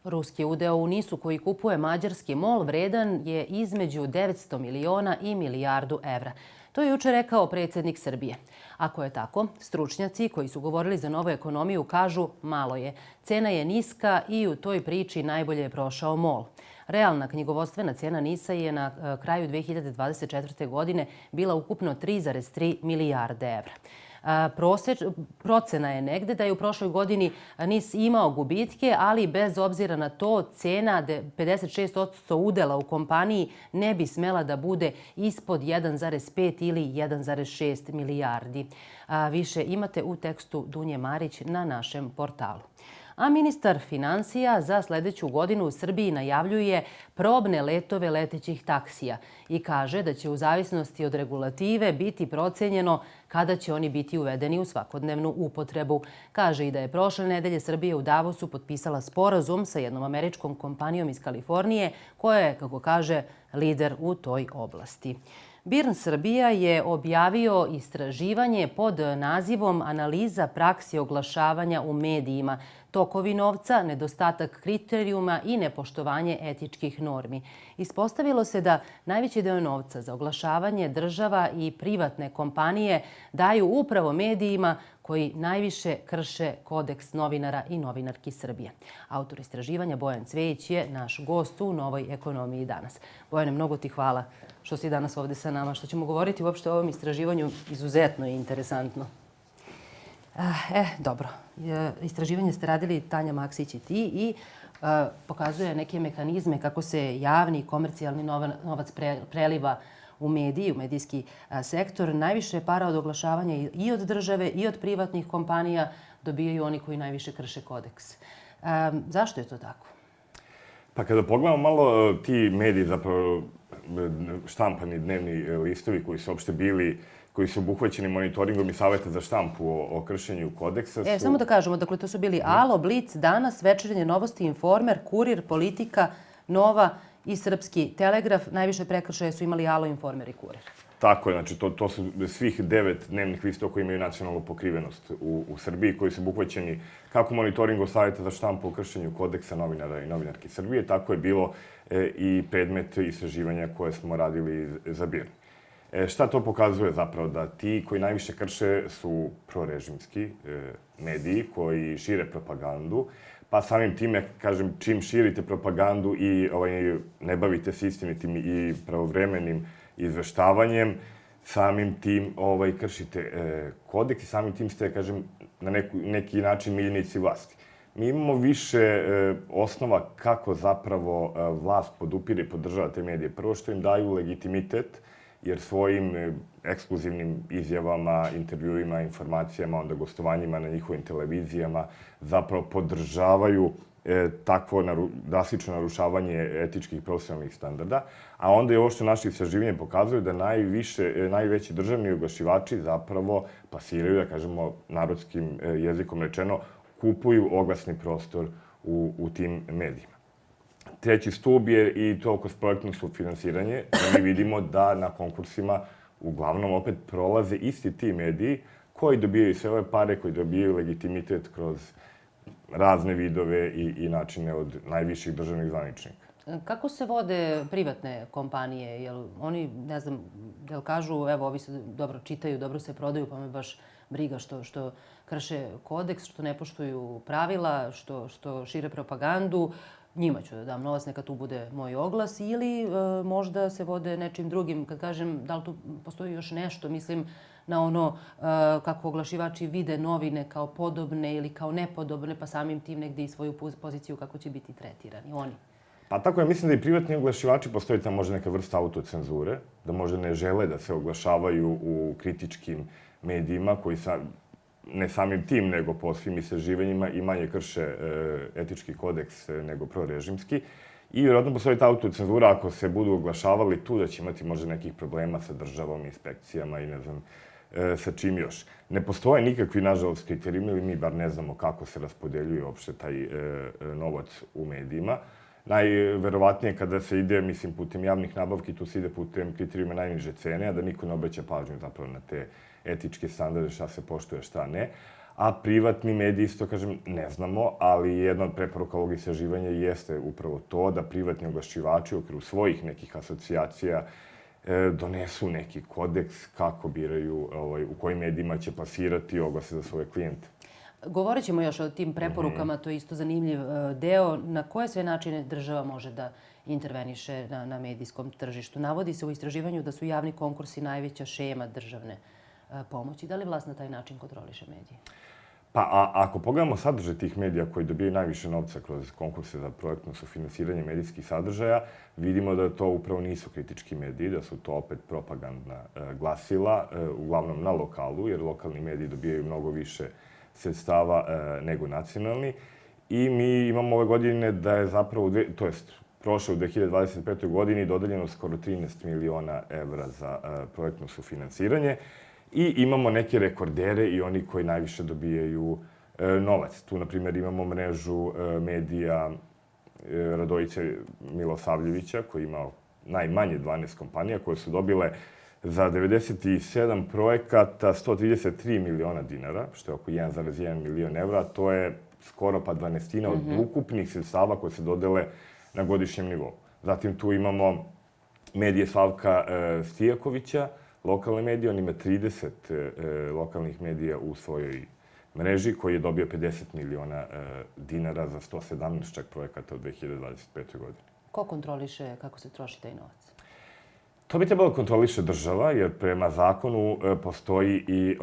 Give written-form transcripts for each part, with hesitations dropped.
Ruski udeo u NIS-u koji kupuje mađarski MOL vredan je između 900 miliona i milijardu evra. To je juče rekao predsjednik Srbije. Ako je tako, stručnjaci koji su govorili za novu ekonomiju kažu malo je. Cena je niska i u toj priči najbolje je prošao MOL. Realna knjigovodstvena cena NIS-a je na kraju 2024. godine bila ukupno 3,3 milijarde evra. Procena je negde da je u prošloj godini NIS imao gubitke, ali bez obzira na to cena 56% udela u kompaniji ne bi smela da bude ispod 1,5 ili 1,6 milijardi. Više imate u tekstu Dunje Marić na našem portalu. A ministar finansija za sljedeću godinu u Srbiji najavljuje probne letove letećih taksija i kaže da će u zavisnosti od regulative biti procenjeno kada će oni biti uvedeni u svakodnevnu upotrebu. Kaže i da je prošle nedelje Srbija u Davosu potpisala sporazum sa jednom američkom kompanijom iz Kalifornije koja je, kako kaže, lider u toj oblasti. BIRN Srbija je objavio istraživanje pod nazivom Analiza praksi oglašavanja u medijima, tokovi novca, nedostatak kriterijuma i nepoštovanje etičkih normi. Ispostavilo se da najveći deo novca za oglašavanje država i privatne kompanije daju upravo medijima koji najviše krše kodeks novinara i novinarki Srbije. Autor istraživanja Bojan Cvejić je naš gost u Novoj ekonomiji danas. Bojane, mnogo ti hvala što si danas ovdje sa nama. Što ćemo govoriti uopšte o ovom istraživanju izuzetno je interesantno. Dobro. Istraživanje ste radili Tanja Maksić i ti i pokazuje neke mehanizme kako se javni i komercijalni novac preliva u mediji, u medijski sektor. Najviše para od oglašavanja i od države i od privatnih kompanija dobijaju oni koji najviše krše kodeks. Zašto je to tako? Pa kada pogledamo malo ti mediji, zapravo štampani dnevni listovi koji su uopšte bili, koji su obuhvaćeni monitoringom i savjeta za štampu o kršenju kodeksa. Samo da kažemo, dakle, to su bili Alo, Blic, Danas, Večernje novosti, Informer, Kurir, Politika, Nova i Srpski telegraf. Najviše prekršaje su imali Alo, Informer i Kurir. Tako je, znači to su svih 9 dnevnih listova koji imaju nacionalnu pokrivenost u Srbiji, koji su obuhvaćeni kako monitoringom savjeta za štampu o kršenju kodeksa novinara i novinarki Srbije, tako je bilo i predmet istraživanja koje smo radili za BIRN. Šta to pokazuje zapravo? Da ti koji najviše krše su prorežimski mediji koji šire propagandu, pa samim time, kažem, čim širite propagandu i ne bavite se istinitim i pravovremenim izveštavanjem, samim tim kršite kodeks i samim tim ste, kažem, na neki način miljenici vlasti. Mi imamo više osnova kako zapravo vlast podupire i podržava te medije. Prvo što im daju legitimitet, jer svojim ekskluzivnim izjavama, intervjuima, informacijama, onda gostovanjima na njihovim televizijama zapravo podržavaju takvo drastično narušavanje etičkih profesionalnih standarda. A onda je ovo što naše istraživanje pokazuje da najveći državni oglašivači zapravo plasiraju, da kažemo narodskim jezikom rečeno, kupuju oglasni prostor u tim medijima. Treći stub je i to kroz projektno sufinansiranje. Mi vidimo da na konkursima uglavnom opet prolaze isti ti mediji koji dobijaju sve ove pare, koji dobijaju legitimitet kroz razne vidove i načine od najviših državnih zvaničnika. Kako se vode privatne kompanije? Jel oni, ne znam, jel kažu, evo, ovi se dobro čitaju, dobro se prodaju, pa me baš briga što krše kodeks, što ne poštuju pravila, što šire propagandu. Njima ću da dam novac, neka tu bude moj oglas, ili možda se vode nečim drugim. Kad kažem da li tu postoji još nešto, mislim na ono kako oglašivači vide novine kao podobne ili kao nepodobne, pa samim tim negdje i svoju poziciju kako će biti tretirani oni. Pa tako je, mislim da i privatni oglašivači postoji tamo možda neka vrsta autocenzure, da možda ne žele da se oglašavaju u kritičkim medijima koji ne samim tim, nego po svim istraživanjima i manje krše etički kodeks nego prorežimski. I vjerojatno postoji ta autocenzura ako se budu oglašavali tu da će imati možda nekih problema sa državom, inspekcijama i ne znam sa čim još. Ne postoje nikakvi, nažalost, kriterijumi ili mi bar ne znamo kako se raspodeljuje uopšte taj novac u medijima. Najverovatnije kada se ide, mislim, putem javnih nabavki, tu se ide putem kriterijuma najniže cene, a da niko ne obraća pažnju zapravo na te etičke standarde, šta se poštuje, šta ne. a privatni mediji, isto kažem, ne znamo, ali jedna od preporuka ovog istraživanja jeste upravo to da privatni oglašivači u okviru svojih nekih asocijacija donesu neki kodeks kako biraju u kojim medijima će plasirati oglase za svoje klijente. Govorit ćemo još o tim preporukama, to je isto zanimljiv deo. Na koje sve načine država može da interveniše na medijskom tržištu? Navodi se u istraživanju da su javni konkursi najveća šema državne pomoći. Da li vlast na taj način kontroliše medije? Pa ako pogledamo sadržaj tih medija koji dobijaju najviše novca kroz konkurse za projektno sufinansiranje medijskih sadržaja, vidimo da to upravo nisu kritički mediji, da su to opet propagandna glasila, uglavnom na lokalu, jer lokalni mediji dobijaju mnogo više sredstava nego nacionalni. I mi imamo ove godine da je zapravo, to jest prošle u 2025. godini dodeljeno skoro 13 miliona evra za projektno sufinansiranje. I imamo neke rekordere i oni koji najviše dobijaju novac. Tu, na primjer, imamo mrežu medija Radojice Milosavljevića, koji je imao najmanje 12 kompanija, koje su dobile za 97 projekata 133 miliona dinara, što je oko 1,1 milion evra. To je skoro pa 12 od ukupnih sredstava koje se dodele na godišnjem nivou. Zatim tu imamo medije Slavka Stijakovića, lokalne medije. On ima 30 lokalnih medija u svojoj mreži, koji je dobio 50 miliona dinara za 117 čak projekata u 2025. godini. Ko kontroliše kako se troši taj novac? To bi trebalo kontroliše država, jer prema zakonu postoji i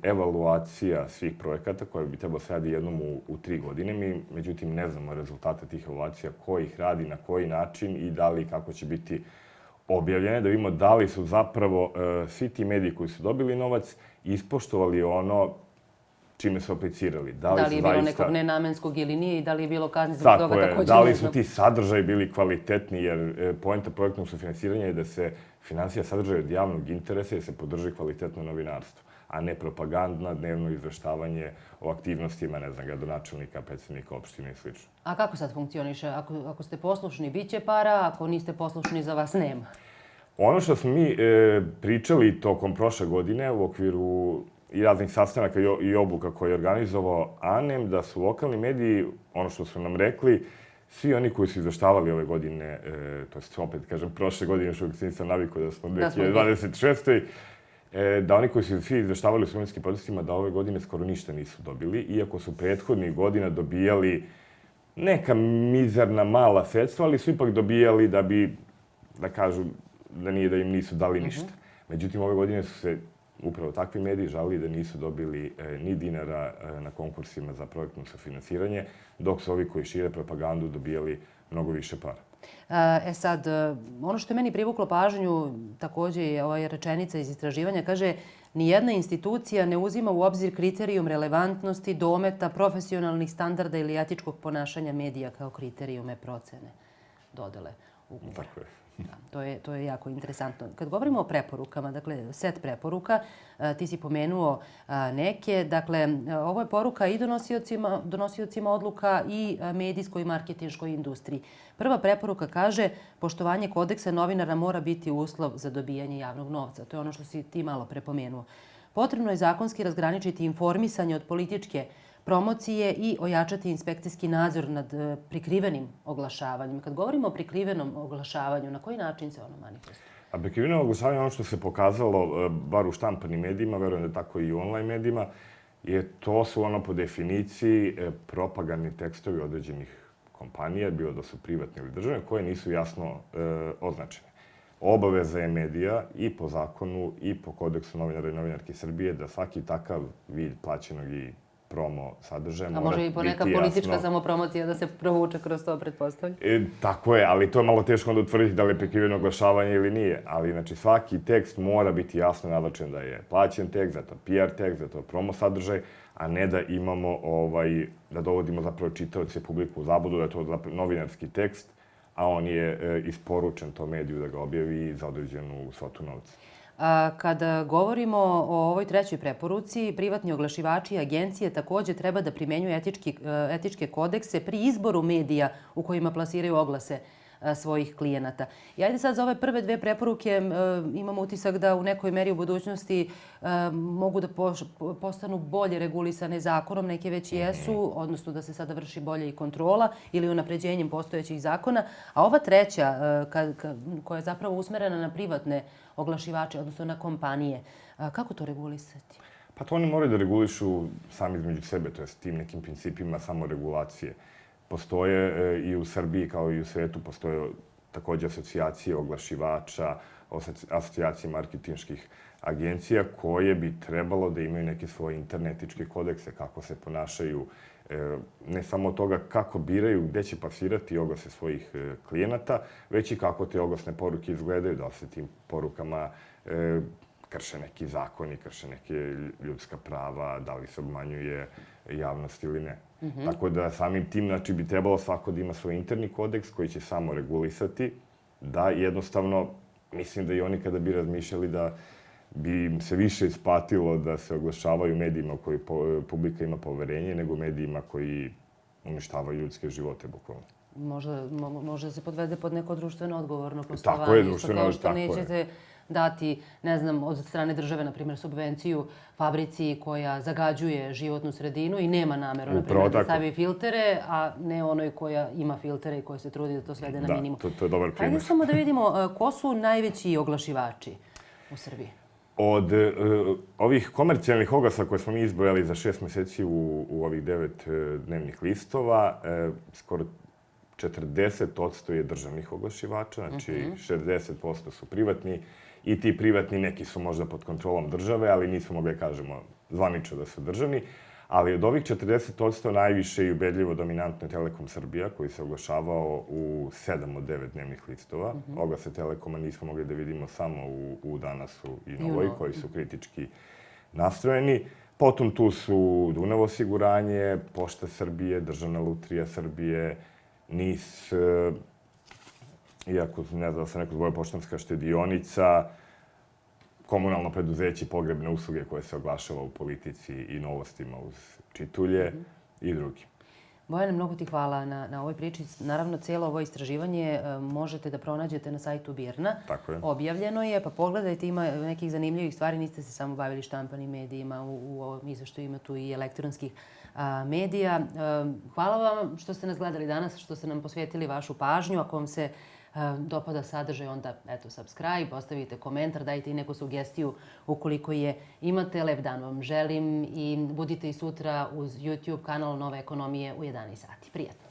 evaluacija svih projekata koje bi trebalo se radi jednom u 3 godine. Mi, međutim, ne znamo rezultate tih evaluacija, ko ih radi, na koji način i da li i kako će biti objavljene, da vidimo da li su zapravo svi ti mediji koji su dobili novac ispoštovali ono čime su aplicirali. Da li je bilo nekog nenamenskog ili nije i da li je bilo kazni zbog toga također? Da li su ti sadržaji bili kvalitetni, jer poenta projektnog sufinansiranja je da se finansija sadržaja od javnog interesa i da se podrži kvalitetno novinarstvo, a ne propagandna, dnevno izveštavanje o aktivnostima, ne znam, gradonačelnika, predsjednika opštine i sl. A kako sad funkcioniše? Ako ste poslušni, bit će para, ako niste poslušni, za vas nema. Ono što smo mi pričali tokom prošle godine u okviru i raznih sastanaka i obuka koje je organizovao ANEM, da su lokalni mediji, ono što su nam rekli, svi oni koji su izveštavali ove godine, to je opet kažem prošle godine, što se nisam navikao da smo u 2026. Da oni koji su svi izveštavali u studentskim protestima da ove godine skoro ništa nisu dobili, iako su prethodnih godina dobijali neka mizerna mala sredstva, ali su ipak dobijali da bi, da kažu, da nije da im nisu dali ništa. Međutim, ove godine su se upravo takvi mediji žalili da nisu dobili ni dinara na konkursima za projektno sufinansiranje, dok su ovi koji šire propagandu dobijali mnogo više para. Sad, ono što je meni privuklo pažnju, također je ova rečenica iz istraživanja, kaže nijedna institucija ne uzima u obzir kriterijum relevantnosti, dometa, profesionalnih standarda ili etičkog ponašanja medija kao kriterijume procene dodele ugovora. Tako je. To je jako interesantno. Kad govorimo o preporukama, dakle, set preporuka, ti si pomenuo neke. Dakle, ovo je poruka i donosiocima odluka i medijskoj i marketinškoj industriji. Prva preporuka kaže poštovanje kodeksa novinara mora biti uslov za dobijanje javnog novca. To je ono što si ti malo prepomenuo. Potrebno je zakonski razgraničiti informisanje od političke promocije i ojačati inspekcijski nadzor nad prikrivenim oglašavanjem. Kad govorimo o prikrivenom oglašavanju, na koji način se ono manifestuje? A prikriveno oglašavanje, ono što se pokazalo, bar u štampanim medijima, verujem da je tako i u online medijima, to su ono po definiciji propagandni tekstovi određenih kompanija, bilo da su privatne ili državne, koje nisu jasno označene. Obaveza je medija i po zakonu i po kodeksu novinara i novinarki Srbije da svaki takav vid plaćenog i promo sadržaja mora biti jasno. A može i poneka politička samopromocija da se provuče kroz to, pretpostavljam? Tako je, ali to je malo teško onda utvrditi da li je prikriveno oglašavanje ili nije. Ali znači, svaki tekst mora biti jasno navlačen da je plaćen tekst, da je to PR tekst, da je to promo sadržaj, a ne da imamo, da dovodimo zapravo čitaoce publiku u zabludu, da je to novinarski tekst, a on je isporučen to mediju da ga objavi za određenu svotu novca. Kada govorimo o ovoj trećoj preporuci, privatni oglašivači i agencije također treba da primenjuju etičke kodekse pri izboru medija u kojima plasiraju oglase svojih klijenata. I ajde sad za ove prve dve preporuke imamo utisak da u nekoj meri u budućnosti mogu da postanu bolje regulisane zakonom, neke već jesu, odnosno da se sada vrši bolje i kontrola ili unapređenjem postojećih zakona. A ova treća, koja je zapravo usmerena na privatne oglašivače, odnosno na kompanije, kako to regulisati? Pa to oni moraju da regulišu sami između sebe, to je tim nekim principima samoregulacije. Postoje i u Srbiji kao i u svetu, postoje također asocijacije oglašivača, asocijacije marketinških agencija koje bi trebalo da imaju neke svoje internetičke kodekse, kako se ponašaju, ne samo od toga kako biraju, gde će plasirati oglase svojih klijenata, već i kako te oglasne poruke izgledaju, da se tim porukama krše neki zakoni, krše neke ljudska prava, da li se obmanjuje javnost ili ne. Tako da samim tim znači, bi trebalo svako da ima svoj interni kodeks koji će samo regulisati, da jednostavno, mislim da i oni kada bi razmišljali da bi im se više isplatilo da se oglašavaju medijima u koji publika ima poverenje nego medijima koji uništavaju ljudske živote, bukvalno. Može se podvede pod neko društveno odgovorno poslovanje. Tako je, društveno, kao što nećete dati, ne znam, od strane države, na primjer, subvenciju fabrici koja zagađuje životnu sredinu i nema nameru, na primjer, da stavi filtere, a ne onoj koja ima filtere i koja se trudi da to svede na minimum. Da, to je dobar primjer. Hajde samo da vidimo ko su najveći oglašivači u Srbiji. Od ovih komercijalnih oglasa koje smo mi izbrojali za 6 meseci u ovih 9 dnevnih listova, skoro 40% je državnih oglašivača, znači 60% su privatni i ti privatni neki su možda pod kontrolom države, ali nismo mogli da kažemo zvanično da su državni. Ali od ovih 40% najviše i ubedljivo dominantno je Telekom Srbija, koji se oglašavao u 7 od 9 dnevnih listova. Oglase Telekoma nismo mogli da vidimo samo u Danasu i Novoj, koji su kritički nastrojeni. Potom tu su Dunav osiguranje, Pošta Srbije, Državna lutrija Srbije, NIS, iako ne znam da se neko zbog Poštanska štedionica, komunalno preduzeće pogrebne usluge koje se oglašava u Politici i Novostima uz Čitulje i drugi. Bojane, mnogo ti hvala na ovoj priči. Naravno, cijelo ovo istraživanje možete da pronađete na sajtu BIRN-a. Tako je. Objavljeno je, pa pogledajte, ima nekih zanimljivih stvari. Niste se samo bavili štampanim medijima, u ovom izveštaju ima tu i elektronskih medija. Hvala vam što ste nas gledali danas, što ste nam posvetili vašu pažnju. Ako vam se dopada sadržaj, onda eto, subscribe, ostavite komentar, dajte i neku sugestiju ukoliko je imate. Lep dan vam želim i budite i sutra uz YouTube kanal Nove ekonomije u 11 sati. Prijatno!